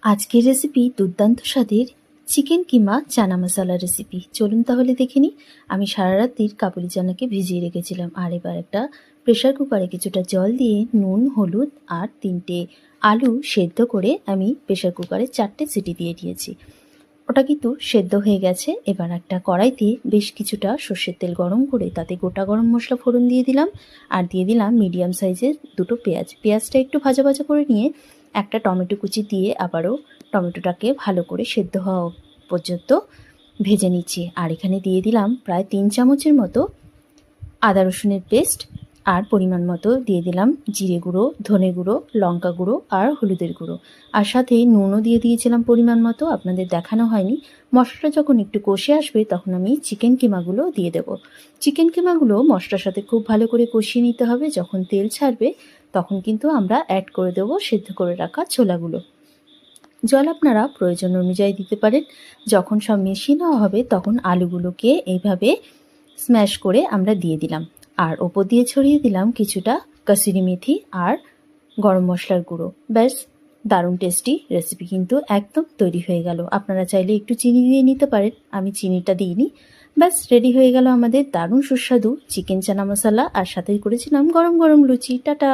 আজকের রেসিপি দুর্দান্ত স্বাদের চিকেন কিমা চানা মশলা রেসিপি। চলুন তাহলে দেখে নিই। আমি সারা রাত্রির কাবুলি চানাকে ভিজিয়ে রেখেছিলাম, আর এবার একটা প্রেশার কুকারে কিছুটা জল দিয়ে নুন, হলুদ আর 3টে আলু সেদ্ধ করে আমি প্রেশার কুকারে 4টে সিটি দিয়ে দিয়েছি। ওটা কিন্তু সেদ্ধ হয়ে গেছে। এবার একটা কড়াইতে বেশ কিছুটা সর্ষের তেল গরম করে তাতে গোটা গরম মশলা ফোড়ন দিয়ে দিলাম, আর দিয়ে দিলাম মিডিয়াম সাইজের 2টো পেঁয়াজ। পেঁয়াজটা একটু ভাজা ভাজা করে নিয়ে একটা টমেটো কুচি দিয়ে আবারও টমেটোটাকে ভালো করে সেদ্ধ হওয়া পর্যন্ত ভেজে নিচ্ছি। আর এখানে দিয়ে দিলাম প্রায় 3 চামচের মতো আদা রসুনের পেস্ট, আর পরিমাণ মতো দিয়ে দিলাম জিরে গুঁড়ো, ধনে গুঁড়ো, লঙ্কা গুঁড়ো আর হলুদের গুঁড়ো, আর সাথে নুনও দিয়ে দিয়েছিলাম পরিমাণ মতো। আপনাদের দেখানো হয়নি। মশলাটা যখন একটু কষে আসবে তখন আমি চিকেন কিমাগুলো দিয়ে দেব। চিকেন কিমাগুলো মশলার সাথে খুব ভালো করে কষিয়ে নিতে হবে। যখন তেল ছাড়বে তখন কিন্তু আমরা অ্যাড করে দেবো সেদ্ধ করে রাখা ছোলাগুলো। জল আপনারা প্রয়োজন অনুযায়ী দিতে পারেন। যখন সব মিশিয়ে নেওয়া হবে তখন আলুগুলোকে এইভাবে স্ম্যাশ করে আমরা দিয়ে দিলাম, আর ওপর দিয়ে ছড়িয়ে দিলাম কিছুটা কাসুরি মেথি আর গরম মশলার গুঁড়ো। ব্যাস, দারুণ টেস্টি রেসিপি কিন্তু একদম তৈরি হয়ে গেল। আপনারা চাইলে একটু চিনি দিয়ে নিতে পারেন, আমি চিনিটা দিইনি। ব্যাস, রেডি হয়ে গেল আমাদের দারুণ সুস্বাদু চিকেন চানা মশলা, আর সাথে করেছিলাম গরম গরম লুচি। টাটা।